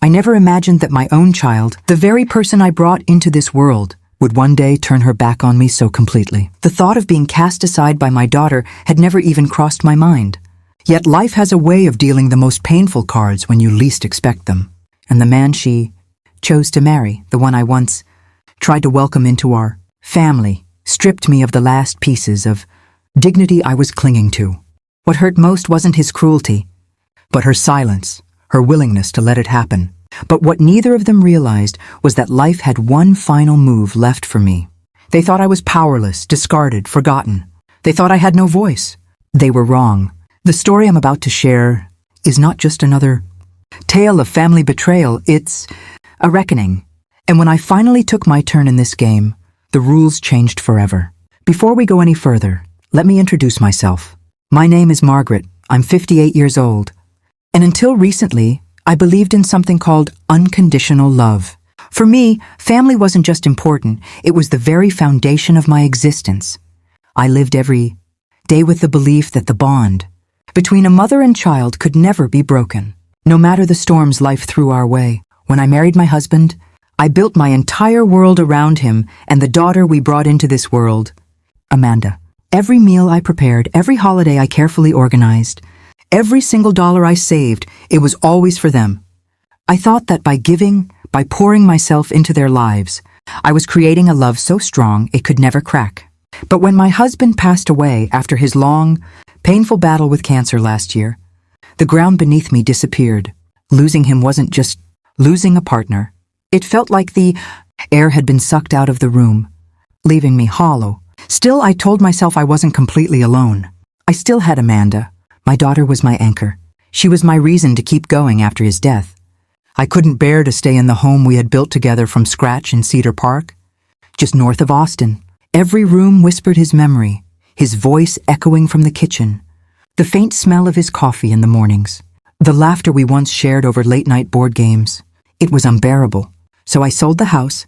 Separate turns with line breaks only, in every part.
I never imagined that my own child, the very person I brought into this world, would one day turn her back on me so completely. The thought of being cast aside by my daughter had never even crossed my mind. Yet life has a way of dealing the most painful cards when you least expect them. And the man she chose to marry, the one I once tried to welcome into our family, stripped me of the last pieces of dignity I was clinging to. What hurt most wasn't his cruelty, but her silence, her willingness to let it happen. But what neither of them realized was that life had one final move left for me. They thought I was powerless, discarded, forgotten. They thought I had no voice. They were wrong. The story I'm about to share is not just another tale of family betrayal, it's a reckoning. And when I finally took my turn in this game, the rules changed forever. Before we go any further, let me introduce myself. My name is Margaret. I'm 58 years old. And until recently, I believed in something called unconditional love. For me, family wasn't just important, it was the very foundation of my existence. I lived every day with the belief that the bond between a mother and child could never be broken, no matter the storms life threw our way. When I married my husband, I built my entire world around him and the daughter we brought into this world, Amanda. Every meal I prepared, every holiday I carefully organized, every single dollar I saved, it was always for them. I thought that by giving, by pouring myself into their lives, I was creating a love so strong it could never crack. But when my husband passed away after his long, painful battle with cancer last year, the ground beneath me disappeared. Losing him wasn't just losing a partner. It felt like the air had been sucked out of the room, leaving me hollow. Still, I told myself I wasn't completely alone. I still had Amanda. My daughter was my anchor. She was my reason to keep going after his death. I couldn't bear to stay in the home we had built together from scratch in Cedar Park, just north of Austin. Every room whispered his memory, his voice echoing from the kitchen, the faint smell of his coffee in the mornings, the laughter we once shared over late-night board games. It was unbearable, so I sold the house,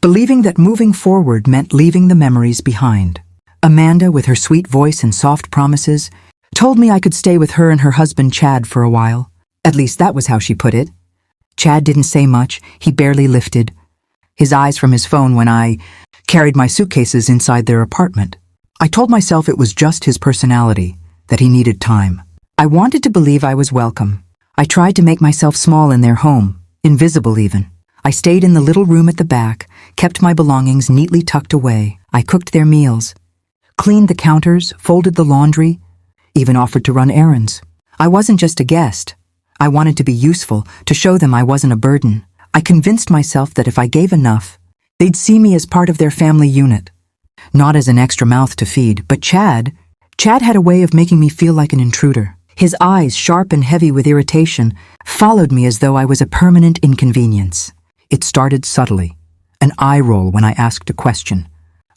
believing that moving forward meant leaving the memories behind. Amanda, with her sweet voice and soft promises, told me I could stay with her and her husband Chad for a while. At least that was how she put it. Chad didn't say much. He barely lifted his eyes from his phone when I carried my suitcases inside their apartment. I told myself it was just his personality, that he needed time. I wanted to believe I was welcome. I tried to make myself small in their home, invisible even. I stayed in the little room at the back, kept my belongings neatly tucked away. I cooked their meals, cleaned the counters, folded the laundry, even offered to run errands. I wasn't just a guest. I wanted to be useful, to show them I wasn't a burden. I convinced myself that if I gave enough, they'd see me as part of their family unit. Not as an extra mouth to feed, but Chad had a way of making me feel like an intruder. His eyes, sharp and heavy with irritation, followed me as though I was a permanent inconvenience. It started subtly. An eye roll when I asked a question.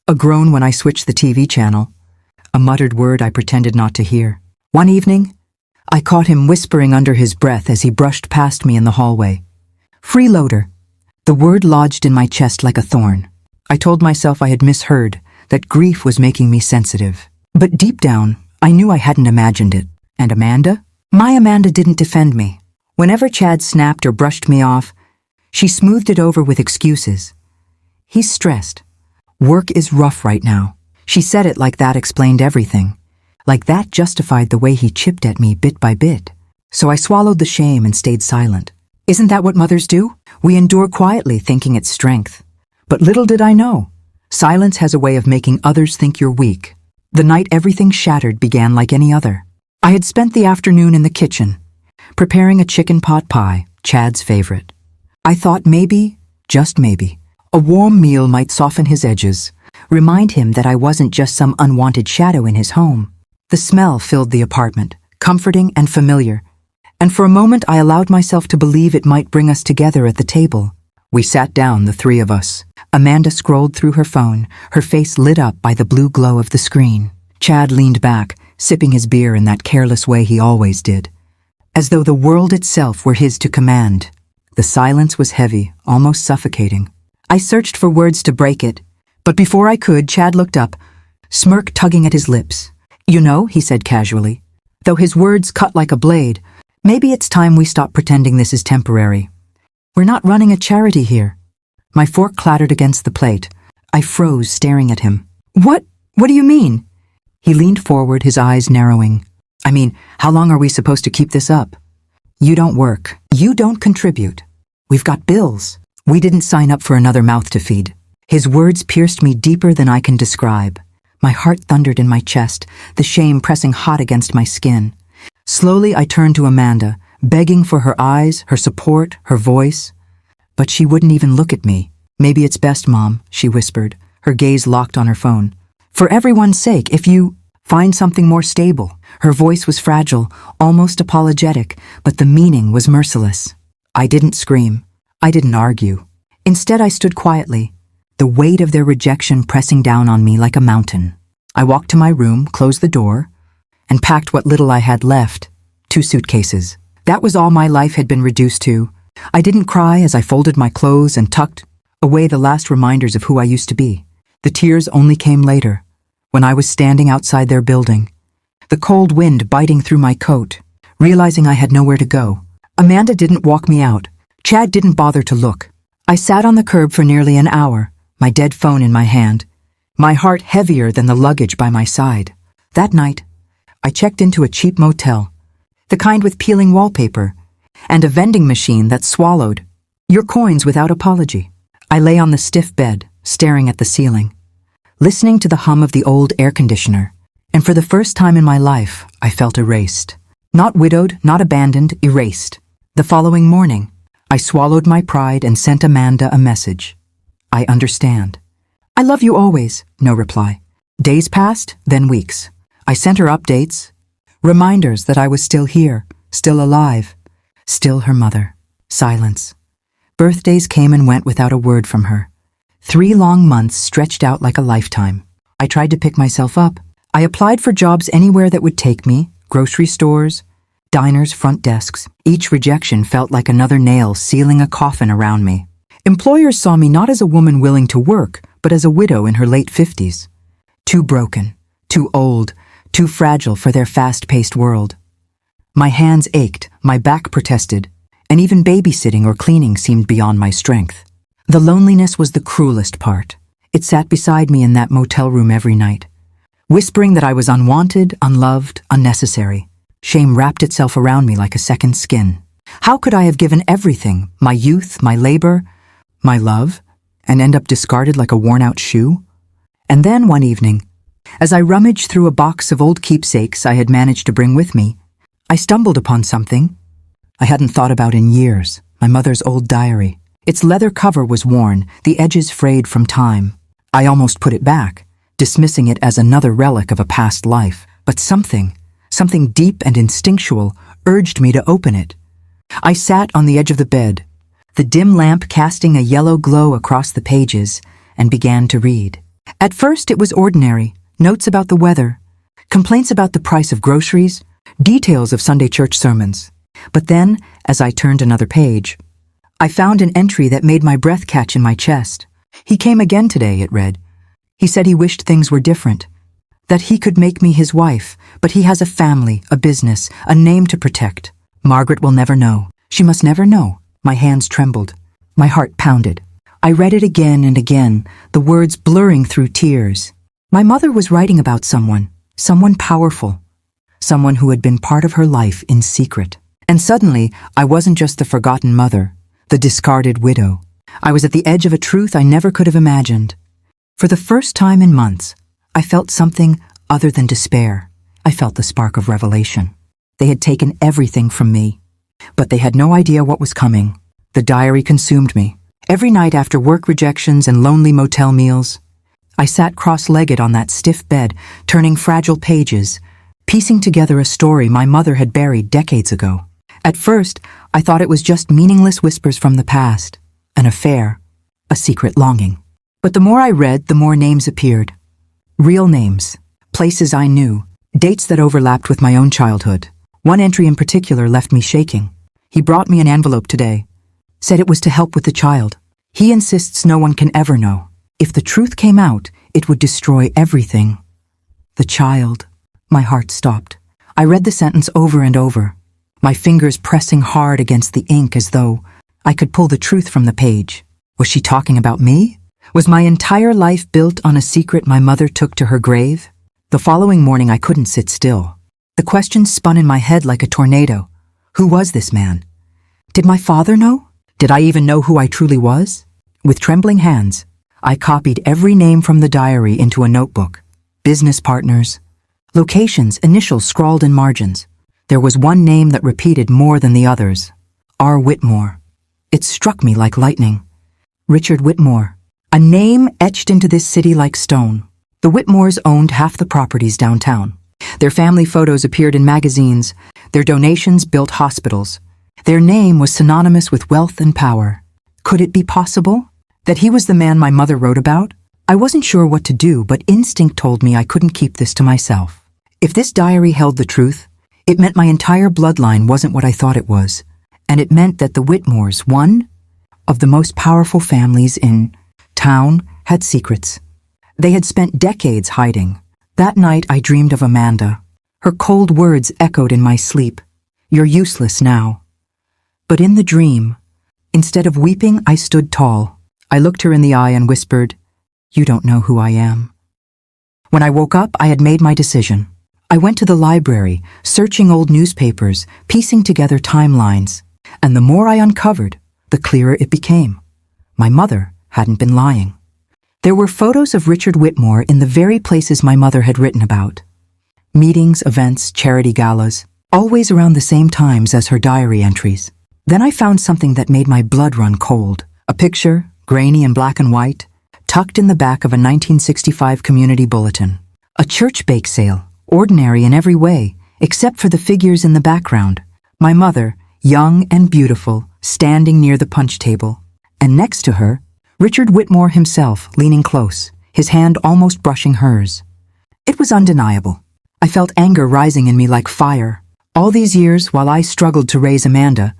A groan when I switched the TV channel. A muttered word I pretended not to hear. One evening, I caught him whispering under his breath as he brushed past me in the hallway. Freeloader. The word lodged in my chest like a thorn. I told myself I had misheard, that grief was making me sensitive. But deep down, I knew I hadn't imagined it. And Amanda? My Amanda didn't defend me. Whenever Chad snapped or brushed me off, she smoothed it over with excuses. He's stressed. Work is rough right now. She said it like that explained everything. Like that justified the way he chipped at me bit by bit. So I swallowed the shame and stayed silent. Isn't that what mothers do? We endure quietly, thinking it's strength. But little did I know, silence has a way of making others think you're weak. The night everything shattered began like any other. I had spent the afternoon in the kitchen, preparing a chicken pot pie, Chad's favorite. I thought maybe, just maybe, a warm meal might soften his edges, remind him that I wasn't just some unwanted shadow in his home. The smell filled the apartment, comforting and familiar, and for a moment I allowed myself to believe it might bring us together at the table. We sat down, the three of us. Amanda scrolled through her phone, her face lit up by the blue glow of the screen. Chad leaned back, sipping his beer in that careless way he always did, as though the world itself were his to command. The silence was heavy, almost suffocating. I searched for words to break it, but before I could, Chad looked up, smirk tugging at his lips. You know, he said casually, though his words cut like a blade, maybe it's time we stop pretending this is temporary. We're not running a charity here. My fork clattered against the plate. I froze, staring at him. What do you mean? He leaned forward, his eyes narrowing. I mean, how long are we supposed to keep this up? You don't work. You don't contribute. We've got bills. We didn't sign up for another mouth to feed. His words pierced me deeper than I can describe. My heart thundered in my chest, the shame pressing hot against my skin. Slowly, I turned to Amanda, begging for her eyes, her support, her voice. But she wouldn't even look at me. Maybe it's best, Mom, she whispered, her gaze locked on her phone. For everyone's sake, if you find something more stable. Her voice was fragile, almost apologetic, but the meaning was merciless. I didn't scream. I didn't argue. Instead, I stood quietly, the weight of their rejection pressing down on me like a mountain. I walked to my room, closed the door, and packed what little I had left, 2 suitcases. That was all my life had been reduced to. I didn't cry as I folded my clothes and tucked away the last reminders of who I used to be. The tears only came later, when I was standing outside their building, the cold wind biting through my coat, realizing I had nowhere to go. Amanda didn't walk me out. Chad didn't bother to look. I sat on the curb for nearly an hour, my dead phone in my hand, my heart heavier than the luggage by my side. That night, I checked into a cheap motel, the kind with peeling wallpaper, and a vending machine that swallowed your coins without apology. I lay on the stiff bed, staring at the ceiling, listening to the hum of the old air conditioner, and for the first time in my life, I felt erased. Not widowed, not abandoned, erased. The following morning, I swallowed my pride and sent Amanda a message. I understand. I love you always, no reply. Days passed, then weeks. I sent her updates, reminders that I was still here, still alive, still her mother. Silence. Birthdays came and went without a word from her. 3 long months stretched out like a lifetime. I tried to pick myself up. I applied for jobs anywhere that would take me, grocery stores, diners, front desks. Each rejection felt like another nail sealing a coffin around me. Employers saw me not as a woman willing to work, but as a widow in her late 50s. Too broken, too old, too fragile for their fast-paced world. My hands ached, my back protested, and even babysitting or cleaning seemed beyond my strength. The loneliness was the cruelest part. It sat beside me in that motel room every night, whispering that I was unwanted, unloved, unnecessary. Shame wrapped itself around me like a second skin. How could I have given everything, my youth, my labor, my love, and end up discarded like a worn-out shoe? And then one evening, as I rummaged through a box of old keepsakes I had managed to bring with me, I stumbled upon something I hadn't thought about in years, my mother's old diary. Its leather cover was worn, the edges frayed from time. I almost put it back, dismissing it as another relic of a past life. But something deep and instinctual, urged me to open it. I sat on the edge of the bed, the dim lamp casting a yellow glow across the pages, and began to read. At first it was ordinary, notes about the weather, complaints about the price of groceries, details of Sunday church sermons. But then, as I turned another page, I found an entry that made my breath catch in my chest. He came again today, it read. He said he wished things were different, that he could make me his wife, but he has a family, a business, a name to protect. Margaret will never know. She must never know. My hands trembled. My heart pounded. I read it again and again, the words blurring through tears. My mother was writing about someone powerful, someone who had been part of her life in secret. And suddenly, I wasn't just the forgotten mother, the discarded widow. I was at the edge of a truth I never could have imagined. For the first time in months, I felt something other than despair. I felt the spark of revelation. They had taken everything from me, but they had no idea what was coming. The diary consumed me. Every night after work rejections and lonely motel meals, I sat cross-legged on that stiff bed, turning fragile pages, piecing together a story my mother had buried decades ago. At first, I thought it was just meaningless whispers from the past, an affair, a secret longing. But the more I read, the more names appeared. Real names, places I knew, dates that overlapped with my own childhood. One entry in particular left me shaking. He brought me an envelope today, said it was to help with the child. He insists no one can ever know. If the truth came out, it would destroy everything. The child. My heart stopped. I read the sentence over and over, my fingers pressing hard against the ink as though I could pull the truth from the page. Was she talking about me? Was my entire life built on a secret my mother took to her grave? The following morning I couldn't sit still. The questions spun in my head like a tornado. Who was this man? Did my father know? Did I even know who I truly was? With trembling hands, I copied every name from the diary into a notebook. Business partners, locations, initials scrawled in margins. There was one name that repeated more than the others. R. Whitmore. It struck me like lightning. Richard Whitmore. A name etched into this city like stone. The Whitmores owned half the properties downtown. Their family photos appeared in magazines. Their donations built hospitals. Their name was synonymous with wealth and power. Could it be possible that he was the man my mother wrote about? I wasn't sure what to do, but instinct told me I couldn't keep this to myself. If this diary held the truth, it meant my entire bloodline wasn't what I thought it was. And it meant that the Whitmores, one of the most powerful families in town, had secrets. They had spent decades hiding. That night I dreamed of Amanda. Her cold words echoed in my sleep. You're useless now. But in the dream, instead of weeping, I stood tall. I looked her in the eye and whispered, "You don't know who I am." When I woke up, I had made my decision. I went to the library, searching old newspapers, piecing together timelines. And the more I uncovered, the clearer it became. My mother hadn't been lying. There were photos of Richard Whitmore in the very places my mother had written about. Meetings, events, charity galas, always around the same times as her diary entries. Then I found something that made my blood run cold. A picture, grainy and black and white, tucked in the back of a 1965 community bulletin. A church bake sale, ordinary in every way, except for the figures in the background. My mother, young and beautiful, standing near the punch table. And next to her, Richard Whitmore himself, leaning close, his hand almost brushing hers. It was undeniable. I felt anger rising in me like fire. All these years, while I struggled to raise Amanda,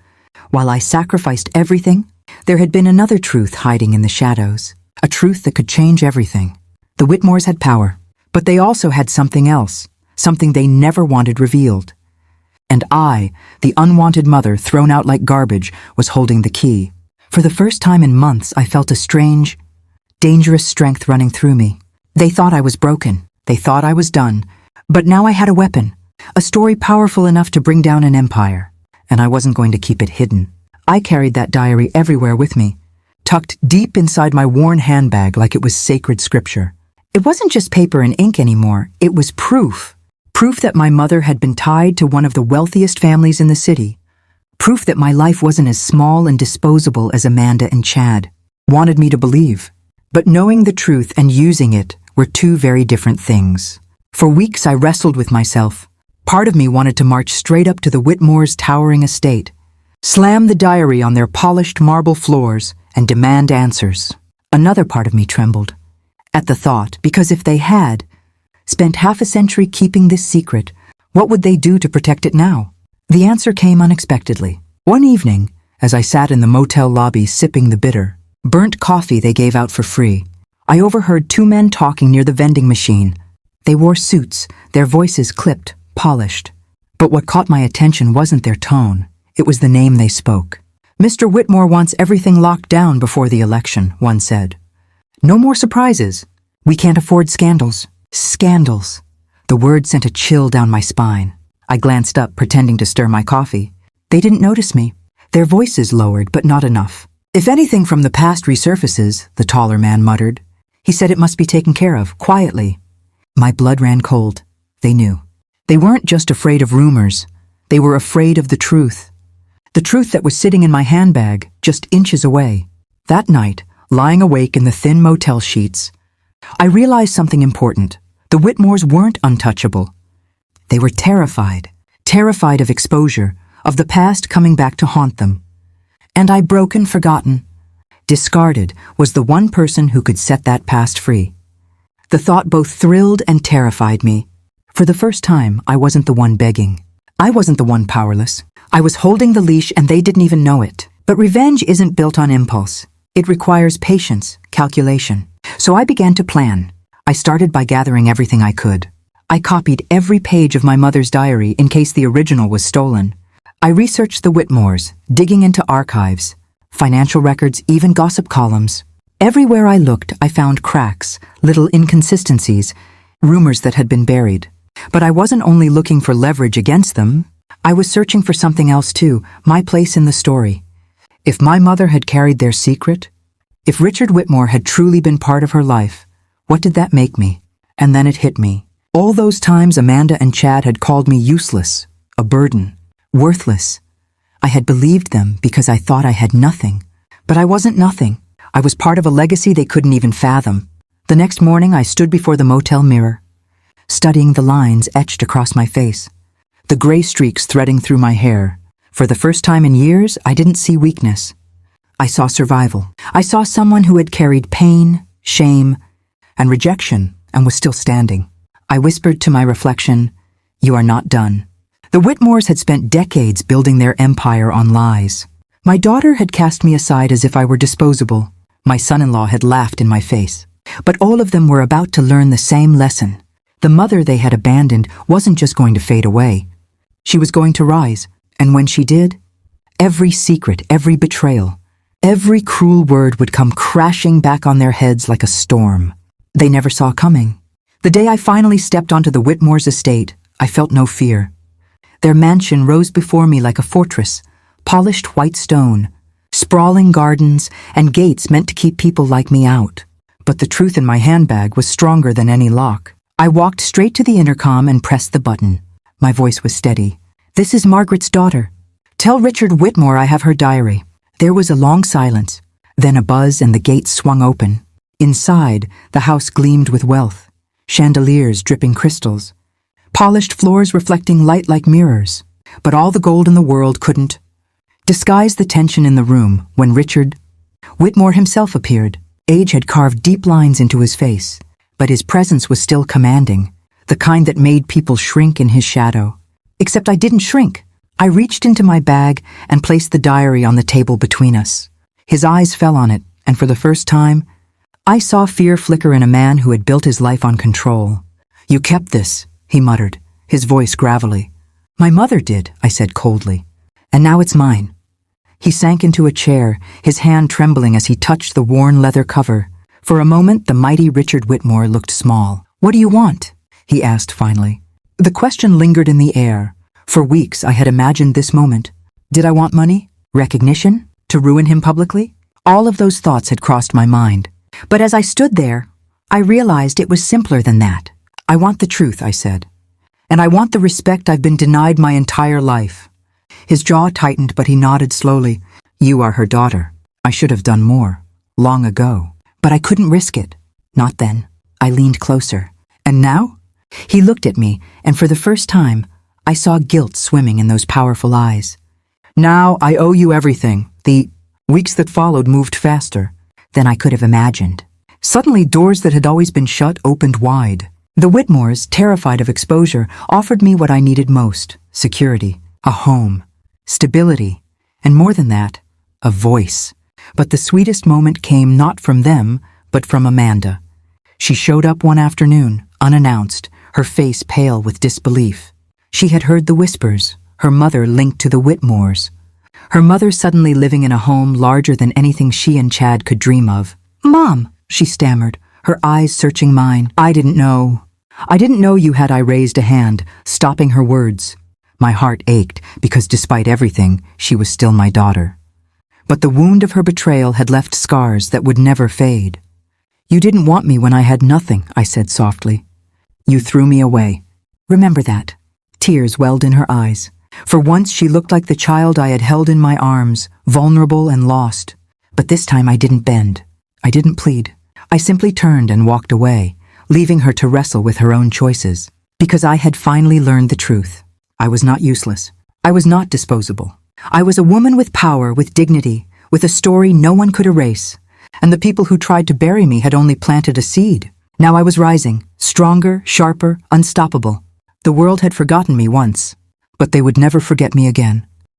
while I sacrificed everything, there had been another truth hiding in the shadows. A truth that could change everything. The Whitmores had power, but they also had something else, something they never wanted revealed. And I, the unwanted mother thrown out like garbage, was holding the key. For the first time in months, I felt a strange, dangerous strength running through me. They thought I was broken. They thought I was done. But now I had a weapon, a story powerful enough to bring down an empire. And I wasn't going to keep it hidden. I carried that diary everywhere with me, tucked deep inside my worn handbag like it was sacred scripture. It wasn't just paper and ink anymore. It was proof. Proof that my mother had been tied to one of the wealthiest families in the city. Proof that my life wasn't as small and disposable as Amanda and Chad wanted me to believe. But knowing the truth and using it were two very different things. For weeks I wrestled with myself. Part of me wanted to march straight up to the Whitmores' towering estate, slam the diary on their polished marble floors, and demand answers. Another part of me trembled at the thought, because if they had spent half a century keeping this secret, what would they do to protect it now? The answer came unexpectedly. One evening, as I sat in the motel lobby sipping the bitter, burnt coffee they gave out for free, I overheard two men talking near the vending machine. They wore suits, their voices clipped, polished. But what caught my attention wasn't their tone. It was the name they spoke. "Mr. Whitmore wants everything locked down before the election," one said. "No more surprises. We can't afford scandals." Scandals. The word sent a chill down my spine. I glanced up, pretending to stir my coffee. They didn't notice me. Their voices lowered, but not enough. "If anything from the past resurfaces," the taller man muttered. He said it must be taken care of, quietly. My blood ran cold. They knew. They weren't just afraid of rumors. They were afraid of the truth. The truth that was sitting in my handbag, just inches away. That night, lying awake in the thin motel sheets, I realized something important. The Whitmores weren't untouchable. They were terrified of exposure, of the past coming back to haunt them. And I, broken, forgotten, discarded, was the one person who could set that past free. The thought both thrilled and terrified me. For the first time, I wasn't the one begging. I wasn't the one powerless. I was holding the leash and they didn't even know it. But revenge isn't built on impulse. It requires patience, calculation. So I began to plan. I started by gathering everything I could. I copied every page of my mother's diary in case the original was stolen. I researched the Whitmores, digging into archives, financial records, even gossip columns. Everywhere I looked, I found cracks, little inconsistencies, rumors that had been buried. But I wasn't only looking for leverage against them. I was searching for something else too, my place in the story. If my mother had carried their secret, if Richard Whitmore had truly been part of her life, what did that make me? And then it hit me. All those times Amanda and Chad had called me useless, a burden, worthless. I had believed them because I thought I had nothing. But I wasn't nothing. I was part of a legacy they couldn't even fathom. The next morning I stood before the motel mirror, studying the lines etched across my face, the gray streaks threading through my hair. For the first time in years, I didn't see weakness. I saw survival. I saw someone who had carried pain, shame, and rejection and was still standing. I whispered to my reflection, "You are not done." The Whitmores had spent decades building their empire on lies. My daughter had cast me aside as if I were disposable. My son-in-law had laughed in my face. But all of them were about to learn the same lesson. The mother they had abandoned wasn't just going to fade away. She was going to rise. And when she did, every secret, every betrayal, every cruel word would come crashing back on their heads like a storm they never saw coming. The day I finally stepped onto the Whitmores' estate, I felt no fear. Their mansion rose before me like a fortress, polished white stone, sprawling gardens, and gates meant to keep people like me out. But the truth in my handbag was stronger than any lock. I walked straight to the intercom and pressed the button. My voice was steady. "This is Margaret's daughter. Tell Richard Whitmore I have her diary." There was a long silence, then a buzz and the gate swung open. Inside, the house gleamed with wealth, chandeliers dripping crystals, polished floors reflecting light like mirrors. But all the gold in the world couldn't disguise the tension in the room when Richard Whitmore himself appeared. Age had carved deep lines into his face, but his presence was still commanding, the kind that made people shrink in his shadow. Except I didn't shrink. I reached into my bag and placed the diary on the table between us. His eyes fell on it, and for the first time, I saw fear flicker in a man who had built his life on control. "You kept this," he muttered, his voice gravelly. "My mother did," I said coldly. "And now it's mine." He sank into a chair, his hand trembling as he touched the worn leather cover. For a moment, the mighty Richard Whitmore looked small. "What do you want?" he asked finally. The question lingered in the air. For weeks, I had imagined this moment. Did I want money? Recognition? To ruin him publicly? All of those thoughts had crossed my mind. But as I stood there, I realized it was simpler than that. "I want the truth," I said. "And I want the respect I've been denied my entire life." His jaw tightened, but he nodded slowly. "You are her daughter. I should have done more, long ago. But I couldn't risk it. Not then." I leaned closer. "And now?" He looked at me, and for the first time, I saw guilt swimming in those powerful eyes. "Now I owe you everything." The weeks that followed moved faster than I could have imagined. Suddenly, doors that had always been shut opened wide. The Whitmores, terrified of exposure, offered me what I needed most: security, a home, stability, and more than that, a voice. But the sweetest moment came not from them, but from Amanda. She showed up one afternoon, unannounced, her face pale with disbelief. She had heard the whispers, her mother linked to the Whitmores. Her mother suddenly living in a home larger than anything she and Chad could dream of. "Mom," she stammered, her eyes searching mine. I didn't know you had." I raised a hand, stopping her words. My heart ached because despite everything, she was still my daughter. But the wound of her betrayal had left scars that would never fade. "You didn't want me when I had nothing," I said softly. "You threw me away. Remember that." Tears welled in her eyes. For once she looked like the child I had held in my arms, vulnerable and lost. But this time I didn't bend. I didn't plead. I simply turned and walked away, leaving her to wrestle with her own choices. Because I had finally learned the truth. I was not useless. I was not disposable. I was a woman with power, with dignity, with a story no one could erase. And the people who tried to bury me had only planted a seed. Now I was rising, stronger, sharper, unstoppable. The world had forgotten me once, but they would never forget me again.